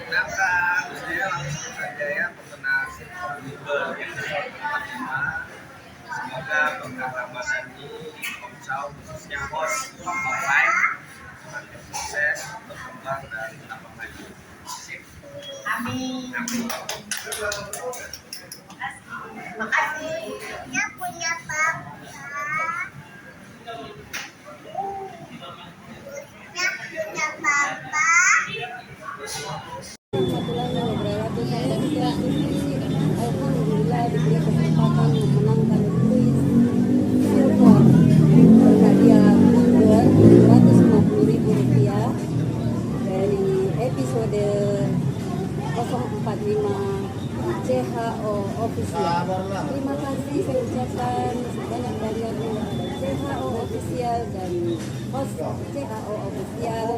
Kenalkan, saya langsung saja ya pemenang Silver episode 45. Semoga berkah Ramadan ini Om Chow khususnya host online semakin sukses, berkembang dan tambah maju. Sip. Amin. Amin. Makasih. Dia punya papa. Dia punya papa. Alhamdulillah diberi kesempatan memenangkan kuis silver berhadiah Rp250.000 dari episode 045 CHO Official. Terima kasih saya ucapkan sebanyak-banyaknya kepada CHO Official dan host CHO Official.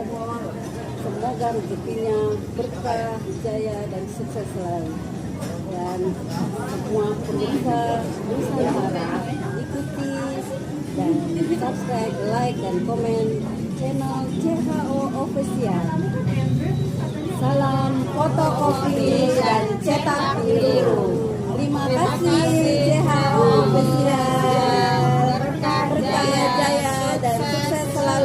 Semoga rezekinya berkah, jaya, dan sukses selalu. Dan semua pemirsa Nusantara ikuti dan subscribe, like, dan komen channel CHO Official. Salam fotokopi dan cetak biru. Terima kasih CHO Official. Berkah, jaya, dan sukses selalu.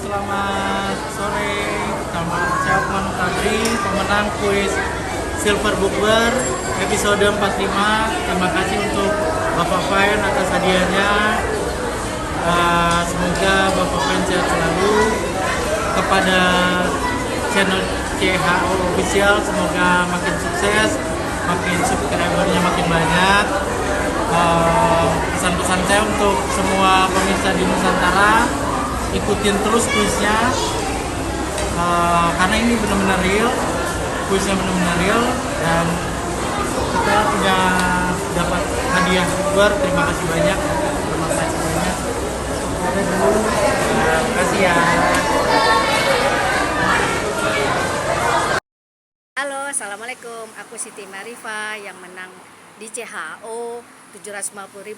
Selamat sore, nama saya Ukman Kadri, pemenang kuis Silver Bukber episode 45. Terima kasih untuk Bapak Fain atas hadiahnya. Semoga Bapak Fain sehat selalu. Kepada channel CHO Official, semoga makin sukses, makin subscribernya makin banyak. Pesan-pesan saya untuk semua pemirsa di Nusantara, ikutin terus kuisnya, karena ini benar-benar real, kuisnya benar-benar real, dan kita punya dapat hadiah Bukber. Terima kasih banyak, terima kasih banyak. Terima kasih ya. Halo, assalamualaikum. Aku Siti Marifa yang menang di CHO 750.000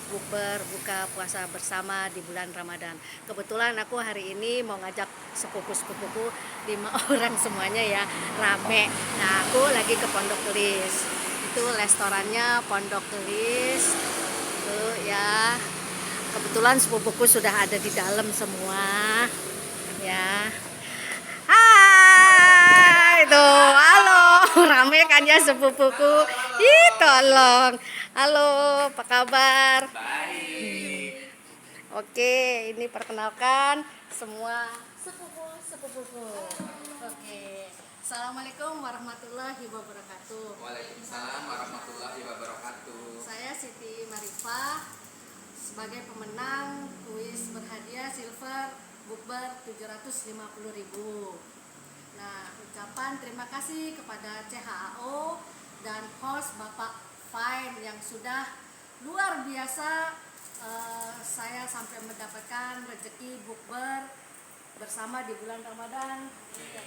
bukber buka puasa bersama di bulan Ramadan. Kebetulan aku hari ini mau ngajak sepupu-sepupuku 5 orang semuanya ya, rame. Nah, aku lagi ke Pondok Kelis. Itu restorannya Pondok Kelis. Tuh ya. Kebetulan sepupuku sudah ada di dalam semua. Ya. Hai, tuh, halo, rame kan ya sepupuku. Ih, tolong. Halo, apa kabar? Baik. Oke, ini perkenalkan semua sepupu-sepupuku. Oke. Assalamualaikum warahmatullahi wabarakatuh. Waalaikumsalam warahmatullahi wabarakatuh. Saya Siti Marifa sebagai pemenang kuis berhadiah Silver Bukber 750.000. Nah, ucapan terima kasih kepada CHO dan host Bapak Fain yang sudah luar biasa. Saya sampai mendapatkan rezeki bukber bersama di bulan Ramadan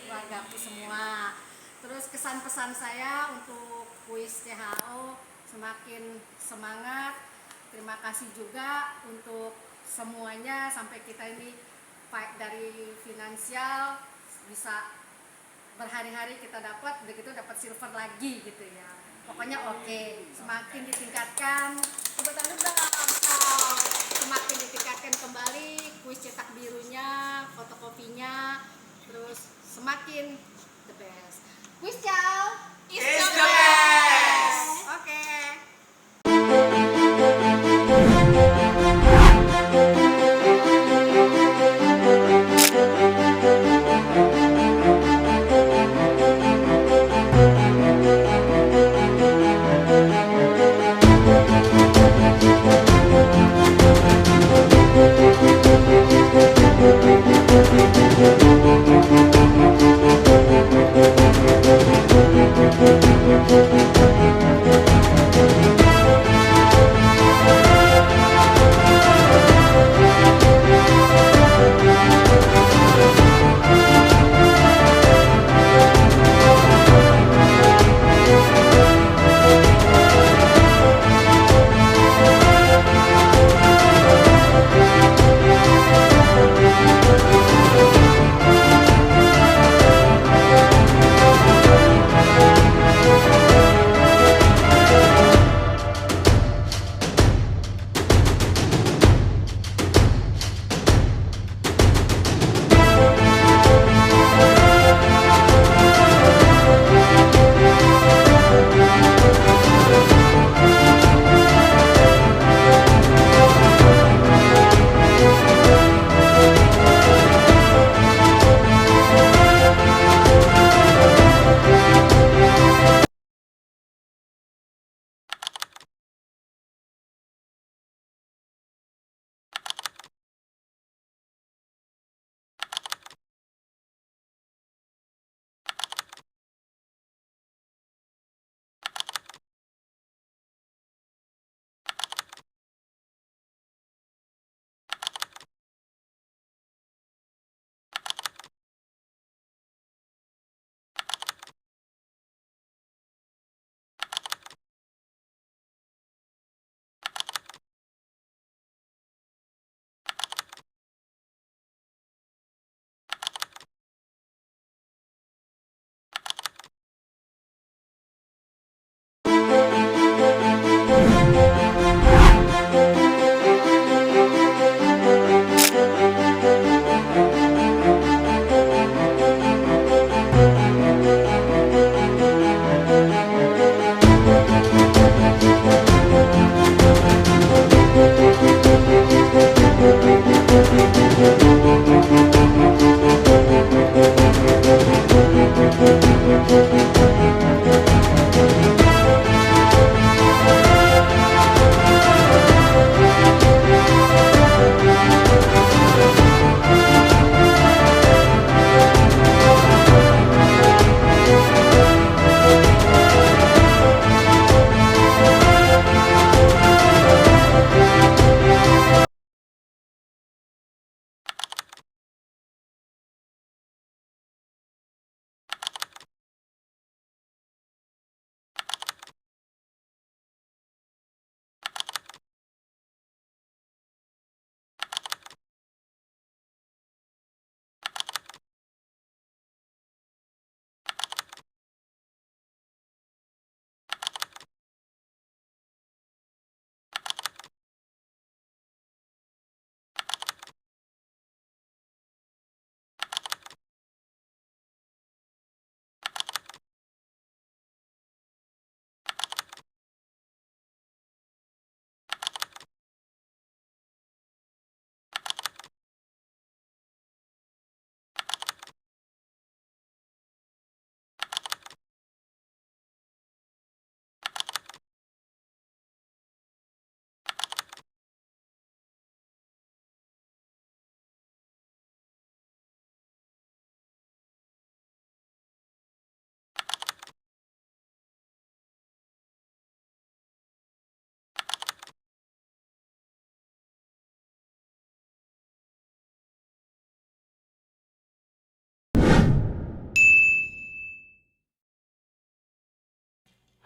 keluarga aku semua. Terus kesan-pesan saya untuk kuis CHO semakin semangat. Terima kasih juga untuk semuanya sampai kita ini fight dari finansial bisa berhari-hari kita dapat, begitu dapat silver lagi gitu ya. Pokoknya oke, semakin ditingkatkan, semakin ditingkatkan kembali kuis cetak birunya, fotokopinya, terus semakin the best. Kuis Chow is the best. Oke.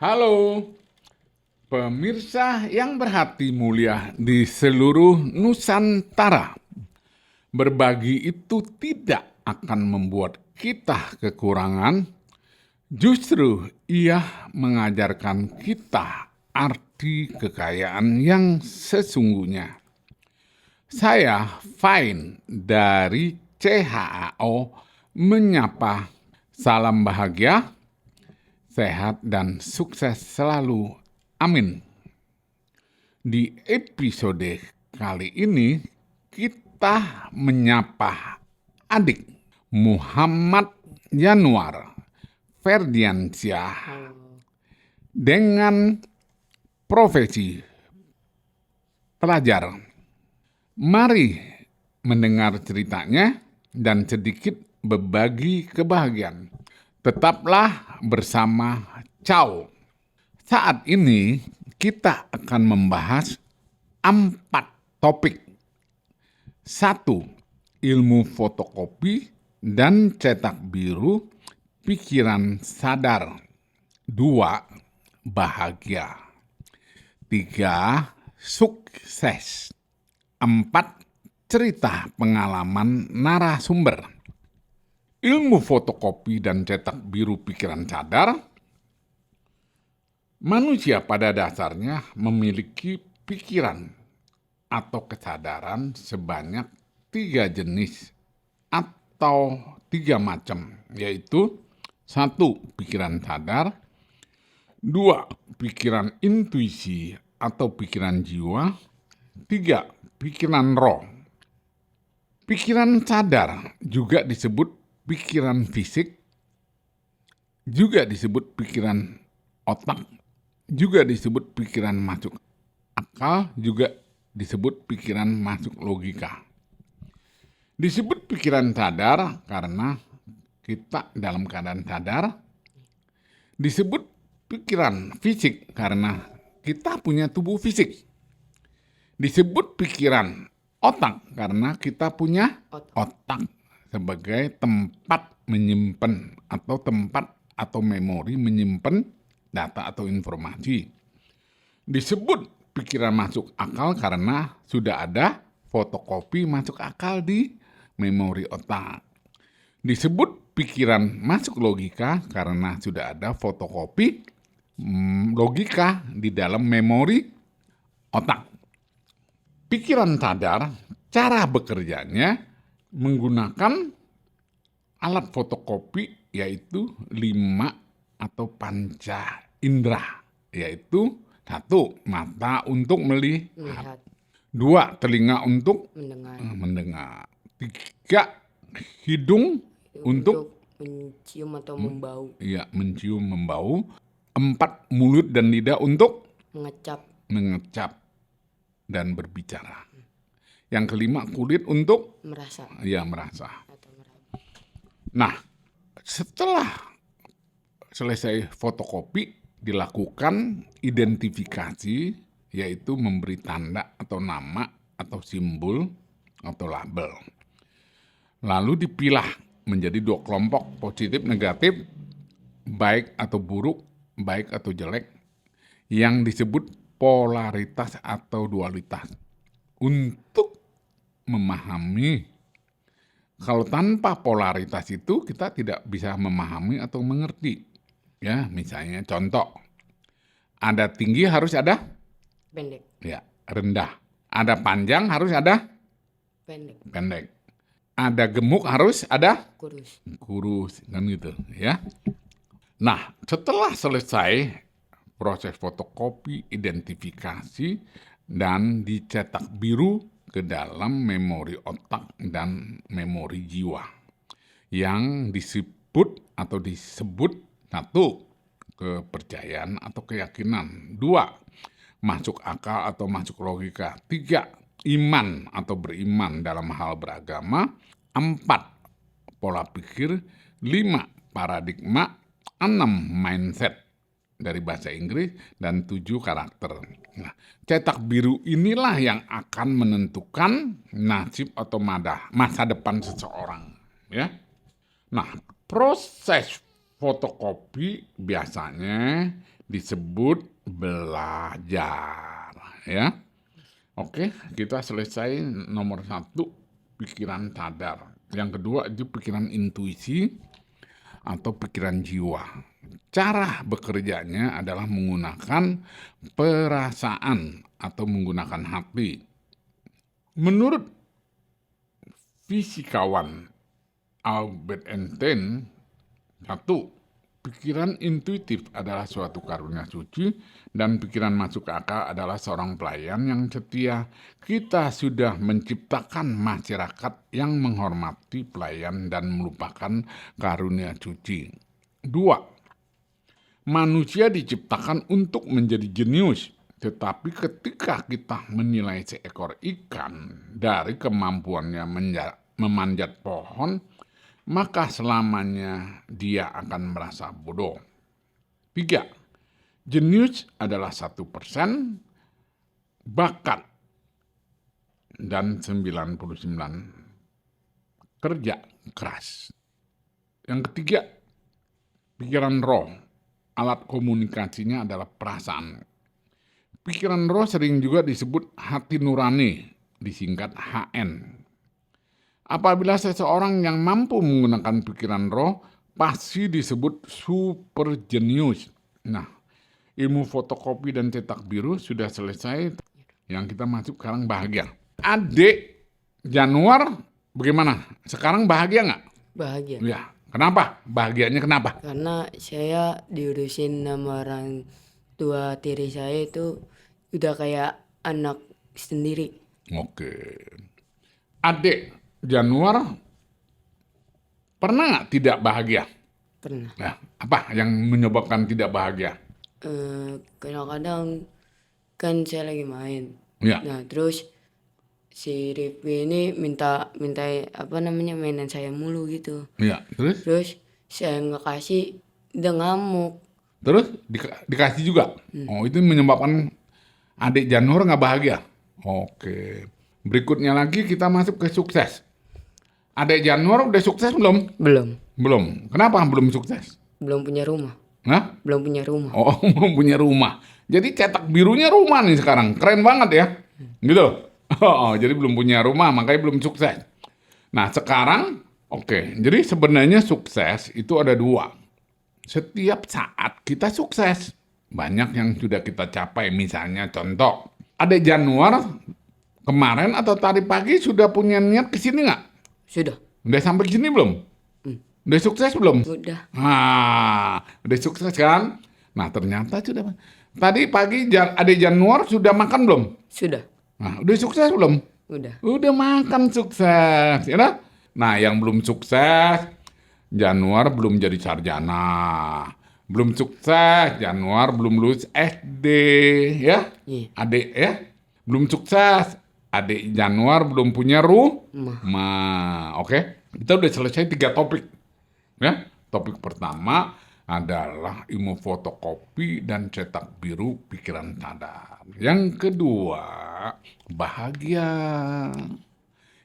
Halo, pemirsa yang berhati mulia di seluruh Nusantara. Berbagi itu tidak akan membuat kita kekurangan, justru ia mengajarkan kita arti kekayaan yang sesungguhnya. Saya Fine dari CHAO menyapa salam bahagia, sehat dan sukses selalu. Amin. Di episode kali ini kita menyapa adik Muhammad Yanuar Ferdiansyah dengan profesi pelajar. Mari mendengar ceritanya dan sedikit berbagi kebahagiaan. Tetaplah bersama Chow. Saat ini kita akan membahas 4 topik. 1. Ilmu fotokopi dan cetak biru pikiran sadar. 2. Bahagia. 3. Sukses. 4. Cerita pengalaman narasumber. Ilmu fotokopi dan cetak biru pikiran sadar. Manusia pada dasarnya memiliki pikiran atau kesadaran sebanyak 3 jenis atau 3 macam, yaitu 1. Pikiran sadar, 2. Pikiran intuisi atau pikiran jiwa, 3. Pikiran roh. Pikiran sadar juga disebut pikiran fisik, juga disebut pikiran otak, juga disebut pikiran masuk akal, juga disebut pikiran masuk logika. Disebut pikiran sadar karena kita dalam keadaan sadar. Disebut pikiran fisik karena kita punya tubuh fisik. Disebut pikiran otak karena kita punya otak sebagai tempat menyimpan atau tempat atau memori menyimpan data atau informasi. Disebut pikiran masuk akal karena sudah ada fotokopi masuk akal di memori otak. Disebut pikiran masuk logika karena sudah ada fotokopi logika di dalam memori otak. Pikiran sadar, cara bekerjanya menggunakan alat fotokopi yaitu 5 atau panca indera, yaitu 1. Mata untuk melihat, 2. Telinga untuk mendengar, 3. Hidung untuk mencium atau membau. Iya, mencium, membau. 4. Mulut dan lidah untuk mengecap dan berbicara. Yang kelima, kulit untuk merasa. Nah, setelah selesai fotokopi, dilakukan identifikasi, yaitu memberi tanda atau nama atau simbol atau label. Lalu dipilah menjadi 2 kelompok, positif, negatif, baik atau buruk, baik atau jelek, yang disebut polaritas atau dualitas. Untuk memahami, kalau tanpa polaritas itu kita tidak bisa memahami atau mengerti. Ya, misalnya contoh, ada tinggi harus ada pendek. Ya, rendah. Ada panjang harus ada pendek. Ada gemuk harus ada kurus, kan gitu ya. Nah, setelah selesai proses fotokopi, identifikasi, dan dicetak biru ke dalam memori otak dan memori jiwa yang disebut 1. Kepercayaan atau keyakinan, 2. Masuk akal atau masuk logika, 3. Iman atau beriman dalam hal beragama, 4. Pola pikir, 5. Paradigma, 6. Mindset dari bahasa Inggris, dan 7. Karakter. Nah, cetak biru inilah yang akan menentukan nasib atau masa depan seseorang. Ya. Nah, proses fotokopi biasanya disebut belajar, ya. Oke, kita selesai nomor 1, pikiran sadar. Yang kedua itu pikiran intuisi atau pikiran jiwa. Cara bekerjanya adalah menggunakan perasaan atau menggunakan hati. Menurut fisikawan Albert Einstein, 1, pikiran intuitif adalah suatu karunia suci dan pikiran masuk akal adalah seorang pelayan yang setia. Kita sudah menciptakan masyarakat yang menghormati pelayan dan melupakan karunia suci. 2, manusia diciptakan untuk menjadi jenius. Tetapi ketika kita menilai seekor ikan dari kemampuannya memanjat pohon, maka selamanya dia akan merasa bodoh. 3, jenius adalah 1% bakat dan 99 kerja keras. Yang ketiga, pikiran roh. Alat komunikasinya adalah perasaan. Pikiran roh sering juga disebut hati nurani, disingkat HN. Apabila seseorang yang mampu menggunakan pikiran roh, pasti disebut super jenius. Nah, ilmu fotokopi dan cetak biru sudah selesai. Yang kita masuk sekarang bahagia. Adik Januar bagaimana? Sekarang bahagia nggak? Bahagia. Ya, kenapa? Bahagianya kenapa? Karena saya diurusin sama orang tua tiri saya itu udah kayak anak sendiri. Oke. Adik Januar pernah nggak tidak bahagia? Pernah. Nah, apa yang menyebabkan tidak bahagia? Kadang-kadang kan saya lagi main. Ya. Nah terus si Rifki ini minta mainan saya mulu gitu. Ya, terus? Terus saya nggak kasih, udah ngamuk. Terus dikasih juga? Oh, itu menyebabkan adik Januar nggak bahagia? Oke. Berikutnya lagi kita masuk ke sukses. Adik Januar udah sukses belum? Belum. Belum. Kenapa belum sukses? Belum punya rumah. Hah? Belum punya rumah. Oh, belum punya rumah. Jadi cetak birunya rumah nih sekarang. Keren banget ya. Gitu. Oh, jadi belum punya rumah, makanya belum sukses. Nah, sekarang, oke. Jadi sebenarnya sukses itu ada 2. Setiap saat kita sukses. Banyak yang sudah kita capai. Misalnya contoh, adik Januar kemarin atau tadi pagi sudah punya niat ke sini nggak? Sudah. Udah sampai ke sini belum? Udah sukses belum? Udah. Udah sukses kan? Nah, ternyata sudah. Tadi pagi adik Januar sudah makan belum? Sudah. Nah, udah sukses belum? Udah. Udah makan sukses, ya kan? Nah, yang belum sukses, Januar belum jadi sarjana. Belum sukses, Januar belum lulus SD, ya? Iya. Adik, ya? Belum sukses, adik Januar belum punya rumah. Oke? Kita udah selesai 3 topik. Ya? Topik pertama adalah ilmu fotokopi dan cetak biru pikiran sadar. Yang kedua, bahagia.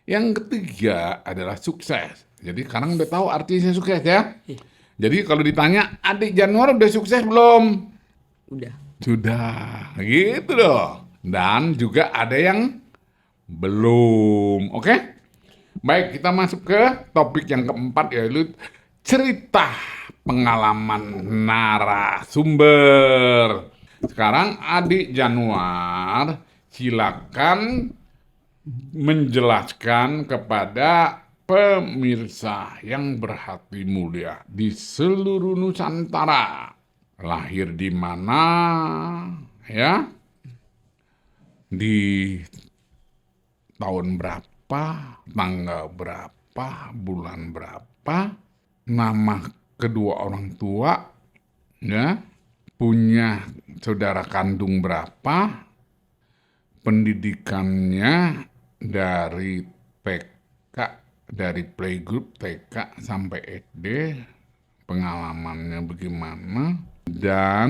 Yang ketiga adalah sukses. Jadi sekarang udah tahu artinya sukses ya. Jadi kalau ditanya, adik Januar udah sukses belum? Udah. Sudah, gitu loh. Dan juga ada yang belum, oke? Baik, kita masuk ke topik yang keempat, yaitu cerita pengalaman narasumber. Sekarang adik Januar silakan menjelaskan kepada pemirsa yang berhati mulia di seluruh Nusantara. Lahir di mana, ya? Di tahun berapa, tanggal berapa, bulan berapa, nama kedua orang tua, ya, punya saudara kandung berapa, pendidikannya dari TK, dari playgroup TK sampai SD, pengalamannya bagaimana, dan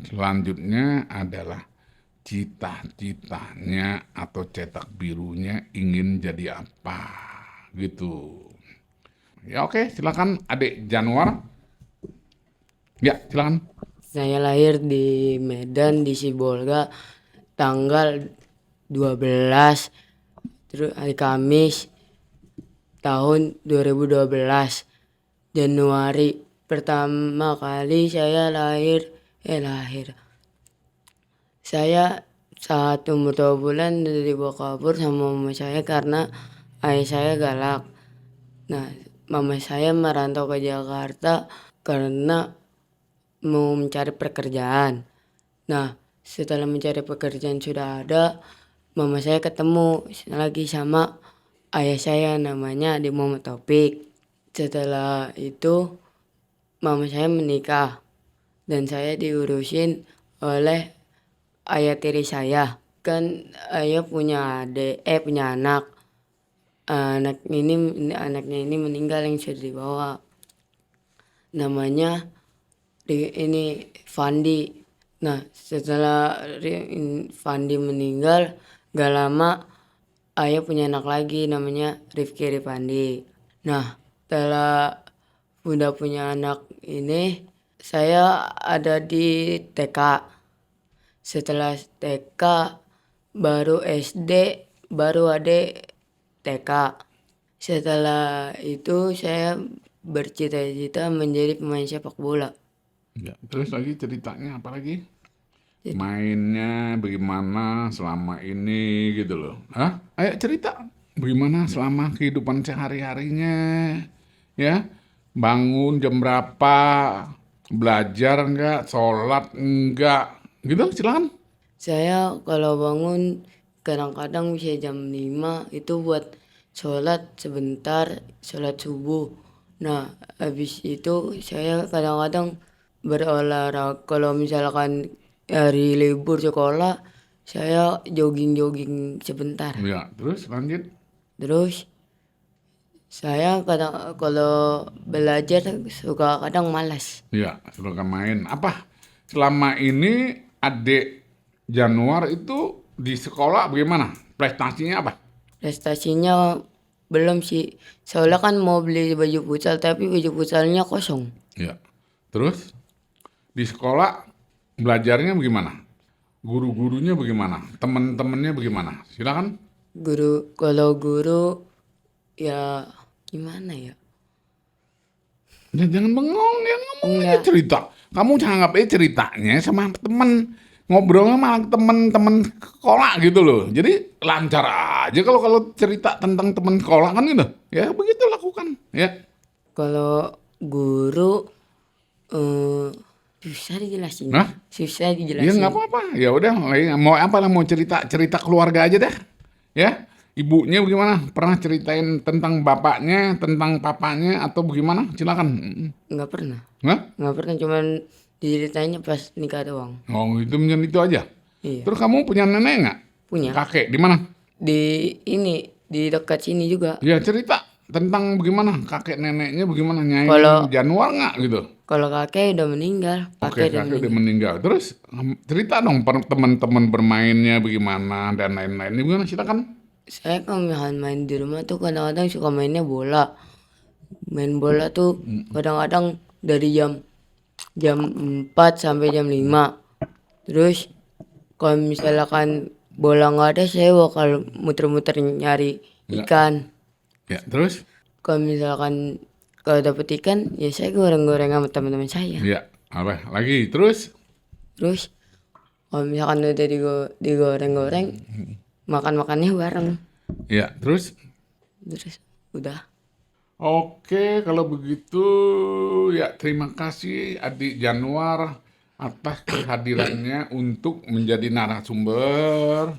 selanjutnya adalah cita-citanya atau cetak birunya ingin jadi apa, gitu. Ya oke, silakan adik Januar. Ya, silakan. Saya lahir di Medan, di Sibolga, tanggal 12, terus hari Kamis, tahun 2012, Januari. Pertama kali saya lahir. Saya saat umur 2 bulan udah dibawa kabur sama mama saya karena ayah saya galak. Nah, mama saya merantau ke Jakarta karena mau mencari pekerjaan. Nah, setelah mencari pekerjaan sudah ada, mama saya ketemu lagi sama ayah saya namanya Adi Muhammad Taufik. Setelah itu, mama saya menikah dan saya diurusin oleh ayah tiri saya. Kan ayah punya punya anak. Anaknya ini meninggal yang sudah dibawa. Namanya ini Fandi. Nah, setelah Fandi meninggal, gak lama ayah punya anak lagi namanya Rifki Rifandi. Nah, setelah udah punya anak ini, saya ada di TK. Setelah TK, baru SD, baru ada TK. Setelah itu saya bercita-cita menjadi pemain sepak bola. Ya, terus lagi ceritanya apa lagi? Mainnya bagaimana selama ini gitu loh. Hah? Ayo cerita. Bagaimana selama kehidupan sehari-harinya? Ya, bangun jam berapa? Belajar enggak? Sholat enggak? Gitu, silakan. Saya kalau bangun kadang-kadang bisa jam 5 itu buat sholat sebentar, sholat subuh. Nah, habis itu saya kadang-kadang berolahraga. Kalau misalkan hari libur sekolah, saya jogging-jogging sebentar. Ya, terus lanjut. Terus saya kadang kalau belajar suka kadang malas. Ya, suka main. Apa? Selama ini adik Januar itu di sekolah bagaimana? Prestasinya apa? Prestasinya belum sih. Soalnya kan mau beli baju futsal tapi baju futsalnya kosong. Ya. Terus di sekolah belajarnya bagaimana? Guru-gurunya bagaimana? Teman-temannya bagaimana? Silakan. Kalau guru ya gimana ya? Ya, jangan bengong, ya ngomong aja Enggak. cerita. Kamu jangan anggap aja ceritanya sama temen. Ngobrolnya malah temen-temen sekolah gitu loh. Jadi lancar aja kalau cerita tentang temen sekolah kan gitu. Ya begitu lakukan. Ya. Kalau guru susah dijelasin. Hah? Susah Ya dijelasin. nggak apa-apa. Ya udah, mau apa lah, mau cerita keluarga aja deh. Ya, ibunya bagaimana? Pernah ceritain tentang bapaknya, tentang papanya atau bagaimana? Silakan. Nggak pernah. Hah? Nggak pernah, cuman diceritainnya pas nikah doang. Oh, itu menjadi itu aja. Iya. Terus kamu punya nenek nggak? Punya. Kakek di mana? Di dekat sini juga. Ya cerita tentang bagaimana kakek neneknya, bagaimana Nyai Kalau- Januar nggak gitu? Kalau kakek udah meninggal. Oke, kakek udah meninggal. Terus cerita dong teman-teman bermainnya bagaimana dan lain-lain. Ini gimana? Silakan. Saya kalau main di rumah tuh kadang-kadang suka mainnya bola. Main bola tuh kadang-kadang dari jam 4 sampai jam 5. Terus kalau misalkan bola nggak ada, saya bakal muter-muter nyari Ya. ikan. Ya, terus? Kalau misalkan kalau dapet ikan, ya saya goreng-goreng sama teman-teman saya. Ya, apa lagi? Terus? Terus kalau misalkan udah digoreng-goreng, makan-makannya bareng. Ya, terus? Terus udah. Oke, kalau begitu ya terima kasih Adik Januar atas kehadirannya untuk menjadi narasumber.